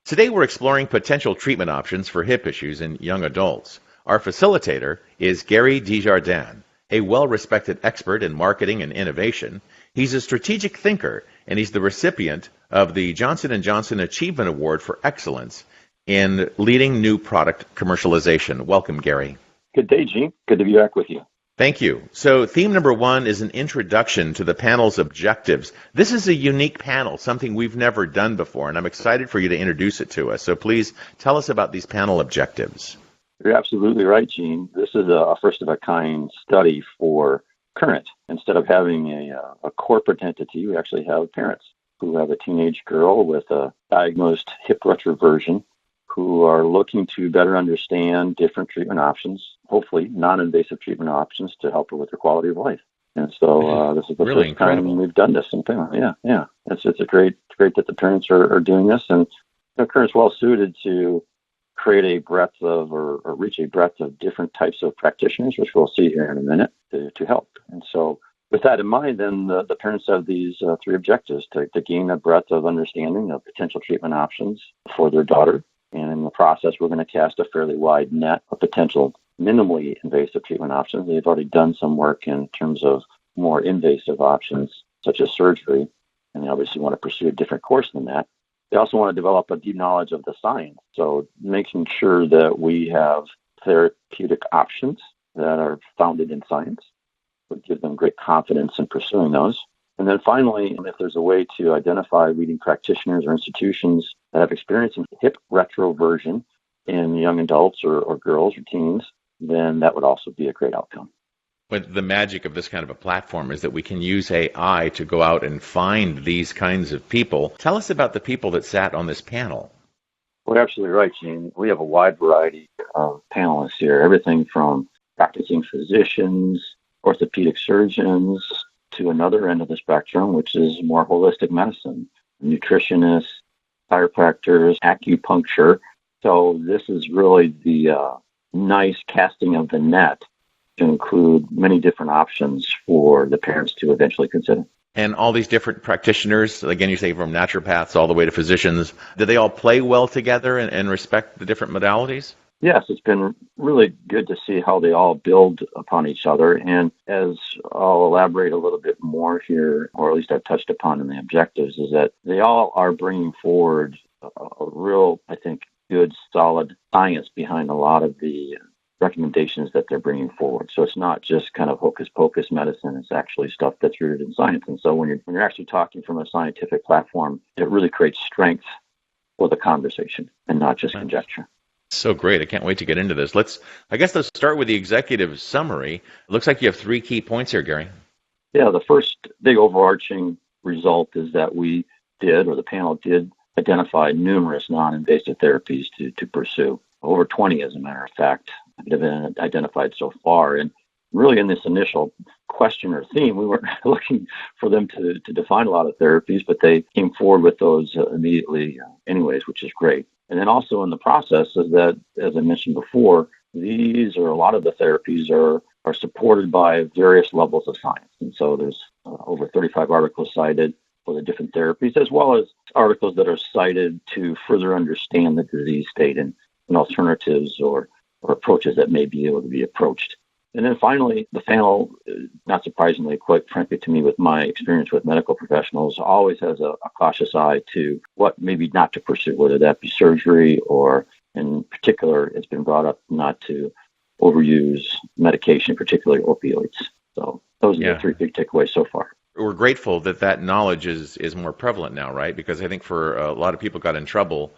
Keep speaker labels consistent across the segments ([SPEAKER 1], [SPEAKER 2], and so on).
[SPEAKER 1] Today we're exploring potential treatment options for hip issues in young adults. Our facilitator is Gary Desjardins, a well-respected expert in marketing and innovation. He's a strategic thinker, and he's the recipient of the Johnson & Johnson Achievement Award for Excellence in leading new product commercialization. Welcome, Gary.
[SPEAKER 2] Good day, Gene. Good to be back with you.
[SPEAKER 1] Thank you. So theme number one is an introduction to the panel's objectives. This is a unique panel, something we've never done before, and I'm excited for you to introduce it to us. So please tell us about these panel objectives.
[SPEAKER 2] You're absolutely right, Gene. This is a first-of-a-kind study for current. Instead of having a corporate entity, we actually have parents who have a teenage girl with a diagnosed hip retroversion who are looking to better understand different treatment options, hopefully non-invasive treatment options to help her with her quality of life. And so this is the
[SPEAKER 1] really
[SPEAKER 2] first time we've done this in family. Yeah. It's a great that the parents are doing this, and current's well suited to create a breadth of or reach a breadth of different types of practitioners, which we'll see here in a minute, to help. And so with that in mind, then the parents have these three objectives: to gain a breadth of understanding of potential treatment options for their daughter. And in the process, we're going to cast a fairly wide net of potential minimally invasive treatment options. They've already done some work in terms of more invasive options, such as surgery, and they obviously want to pursue a different course than that. They also want to develop a deep knowledge of the science, so making sure that we have therapeutic options that are founded in science would give them great confidence in pursuing those. And then finally, if there's a way to identify leading practitioners or institutions that have experience in hip retroversion in young adults or girls or teens, then that would also be a great outcome.
[SPEAKER 1] But the magic of this kind of a platform is that we can use AI to go out and find these kinds of people. Tell us about the people that sat on this panel.
[SPEAKER 2] Well, you're absolutely right, Gene. We have a wide variety of panelists here, everything from practicing physicians, orthopedic surgeons, to another end of the spectrum, which is more holistic medicine, nutritionists, chiropractors, acupuncture. So this is really the nice casting of the net to include many different options for the parents to eventually consider.
[SPEAKER 1] And all these different practitioners, again, you say from naturopaths all the way to physicians, do they all play well together and respect the different modalities?
[SPEAKER 2] Yes, it's been really good to see how they all build upon each other. And as I'll elaborate a little bit more here, or at least I've touched upon in the objectives, is that they all are bringing forward a real, I think, good, solid science behind a lot of the recommendations that they're bringing forward. So it's not just kind of hocus pocus medicine. It's actually stuff that's rooted in science. And so when you're actually talking from a scientific platform, it really creates strength for the conversation and not just conjecture.
[SPEAKER 1] So great. I can't wait to get into this. Let's start with the executive summary. It looks like you have 3 key points here, Gary.
[SPEAKER 2] Yeah, the first big overarching result is that the panel did identify numerous non-invasive therapies to pursue. Over 20, as a matter of fact, have been identified so far. And really in this initial question or theme, we weren't looking for them to define a lot of therapies, but they came forward with those immediately anyways, which is great. And then also in the process is that, as I mentioned before, these or a lot of the therapies are supported by various levels of science. And so there's over 35 articles cited for the different therapies, as well as articles that are cited to further understand the disease state and alternatives or approaches that may be able to be approached. And then finally, the panel, not surprisingly, quite frankly to me, with my experience with medical professionals, always has a cautious eye to what maybe not to pursue, whether that be surgery or, in particular, it's been brought up not to overuse medication, particularly opioids. So those are the 3 big takeaways so far.
[SPEAKER 1] We're grateful that knowledge is more prevalent now, right? Because I think for a lot of people got in trouble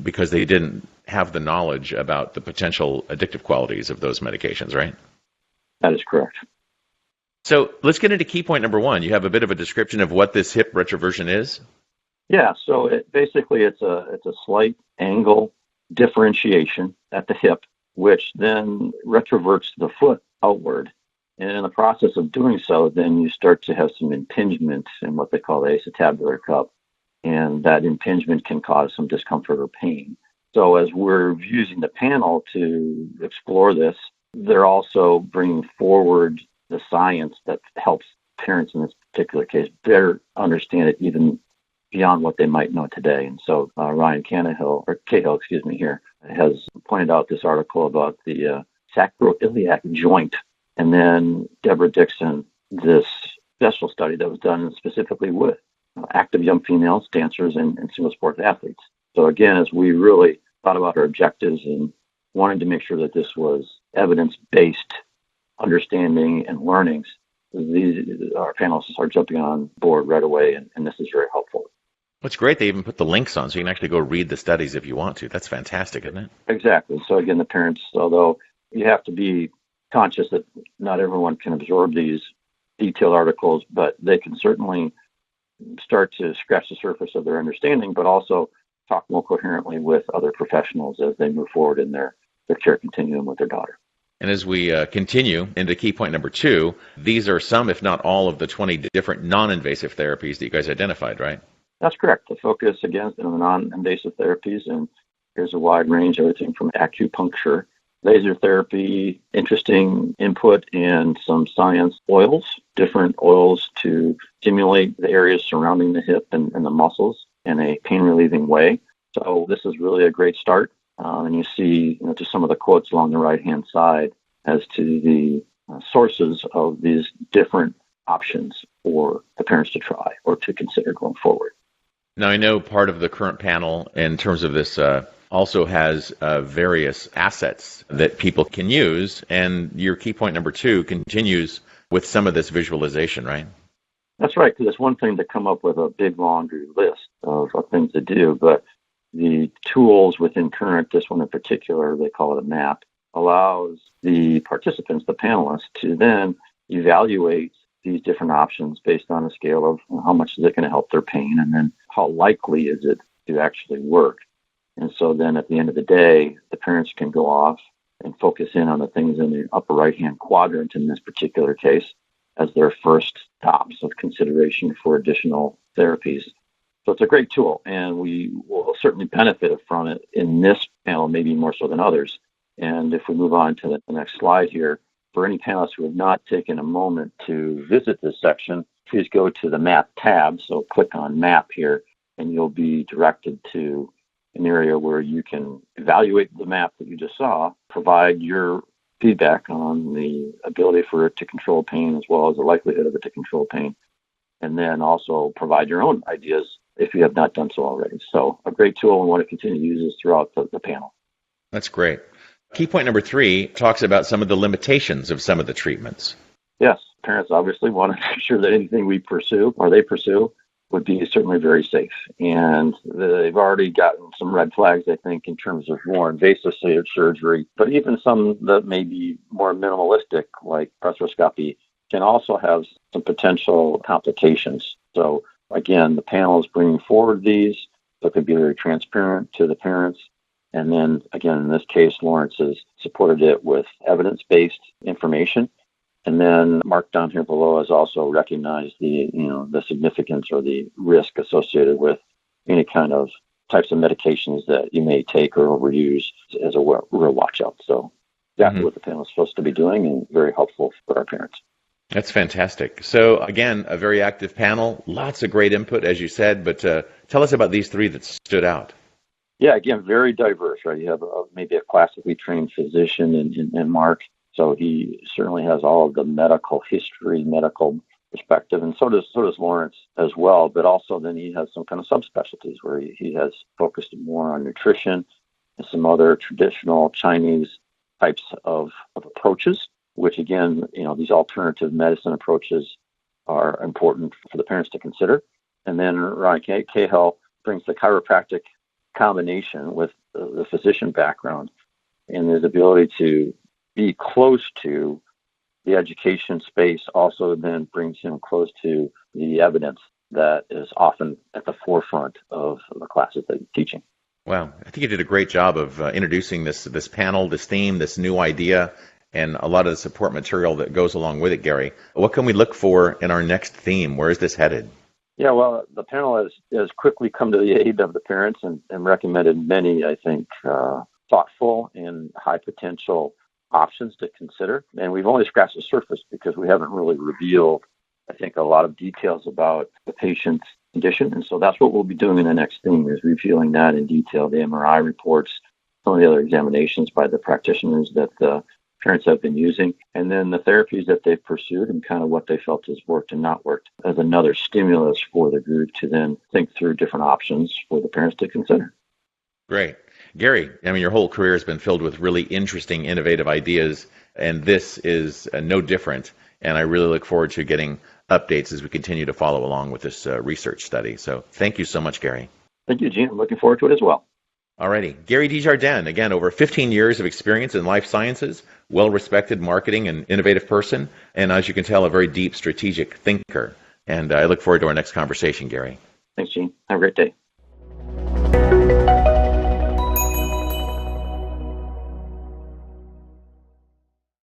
[SPEAKER 1] because they didn't have the knowledge about the potential addictive qualities of those medications, right?
[SPEAKER 2] That is correct.
[SPEAKER 1] So let's get into key point number 1. You have a bit of a description of what this hip retroversion is?
[SPEAKER 2] Yeah, so it's a slight angle differentiation at the hip, which then retroverts the foot outward. And in the process of doing so, then you start to have some impingement in what they call the acetabular cup. And that impingement can cause some discomfort or pain. So as we're using the panel to explore this, they're also bringing forward the science that helps parents in this particular case better understand it even beyond what they might know today. And so Ryan Cahill, here, has pointed out this article about the sacroiliac joint. And then Deborah Dixon, this special study that was done specifically with active young females, dancers, and single sports athletes. So again, as we really thought about our objectives and wanted to make sure that this was evidence-based understanding and learnings, our panelists are jumping on board right away, and this is very helpful.
[SPEAKER 1] It's great they even put the links on so you can actually go read the studies if you want to. That's fantastic, isn't it?
[SPEAKER 2] Exactly. So again, the parents, although you have to be conscious that not everyone can absorb these detailed articles, but they can certainly start to scratch the surface of their understanding, but also talk more coherently with other professionals as they move forward in their care continuum with their daughter.
[SPEAKER 1] And as we continue into key point number 2, these are some, if not all, of the 20 different non-invasive therapies that you guys identified, right?
[SPEAKER 2] That's correct. The focus, again, is on the non-invasive therapies, and here's a wide range, everything from acupuncture, laser therapy, interesting input in some science oils, different oils to stimulate the areas surrounding the hip and the muscles in a pain-relieving way. So this is really a great start. And you see just some of the quotes along the right-hand side as to the sources of these different options for the parents to try or to consider going forward.
[SPEAKER 1] Now, I know part of the current panel in terms of this also has various assets that people can use, and your key point number 2 continues with some of this visualization, right?
[SPEAKER 2] That's right, because it's one thing to come up with a big laundry list of things to do, but the tools within Current, this one in particular, they call it a map, allows the participants, the panelists, to then evaluate these different options based on a scale of how much is it going to help their pain and then how likely is it to actually work. And so then at the end of the day, the parents can go off and focus in on the things in the upper right-hand quadrant in this particular case as their first stops of consideration for additional therapies. So it's a great tool, and we will certainly benefit from it in this panel, maybe more so than others. And if we move on to the next slide here, for any panelists who have not taken a moment to visit this section, please go to the Map tab. So click on Map here, and you'll be directed to an area where you can evaluate the map that you just saw, provide your feedback on the ability for it to control pain as well as the likelihood of it to control pain, and then also provide your own ideas if you have not done so already. So a great tool and want to continue to use this throughout the panel.
[SPEAKER 1] That's great. Key point number 3 talks about some of the limitations of some of the treatments.
[SPEAKER 2] Yes, parents obviously want to make sure that anything we pursue or they pursue would be certainly very safe. And they've already gotten some red flags, I think, in terms of more invasive surgery, but even some that may be more minimalistic, like arthroscopy, can also have some potential complications. So again, the panel is bringing forward these, so it can be very transparent to the parents. And then, again, in this case, Lawrence has supported it with evidence-based information. And then Mark down here below has also recognized the significance or the risk associated with any kind of types of medications that you may take or overuse as a real watch out. So exactly what the panel is supposed to be doing and very helpful for our parents.
[SPEAKER 1] That's fantastic. So again, a very active panel, lots of great input, as you said, but tell us about these 3 that stood out.
[SPEAKER 2] Yeah, again, very diverse, right? You have maybe a classically trained physician in Mark. So he certainly has all of the medical history, medical perspective, and so does Lawrence as well. But also then he has some kind of subspecialties where he has focused more on nutrition and some other traditional Chinese types of approaches, which again, these alternative medicine approaches are important for the parents to consider. And then Ryan Cahill brings the chiropractic combination with the physician background and his ability to be close to the education space also then brings him close to the evidence that is often at the forefront of the classes that he's teaching.
[SPEAKER 1] Wow. I think you did a great job of introducing this panel, this theme, this new idea, and a lot of the support material that goes along with it, Gary. What can we look for in our next theme? Where is this headed?
[SPEAKER 2] Yeah, well, the panel has quickly come to the aid of the parents and recommended many, I think, thoughtful and high potential options to consider. And we've only scratched the surface because we haven't really revealed, I think, a lot of details about the patients condition. And so that's what we'll be doing in the next theme, is reviewing that in detail, the MRI reports, some of the other examinations by the practitioners that the parents have been using, and then the therapies that they've pursued and kind of what they felt has worked and not worked as another stimulus for the group to then think through different options for the parents to consider.
[SPEAKER 1] Great. Gary, I mean, your whole career has been filled with really interesting, innovative ideas, and this is no different. And I really look forward to getting updates as we continue to follow along with this research study. So thank you so much, Gary.
[SPEAKER 2] Thank you, Gene. I'm looking forward to it as well.
[SPEAKER 1] Alrighty. Gary Desjardins, again, over 15 years of experience in life sciences, well-respected marketing and innovative person, and as you can tell, a very deep strategic thinker. And I look forward to our next conversation, Gary.
[SPEAKER 2] Thanks, Gene. Have a great day.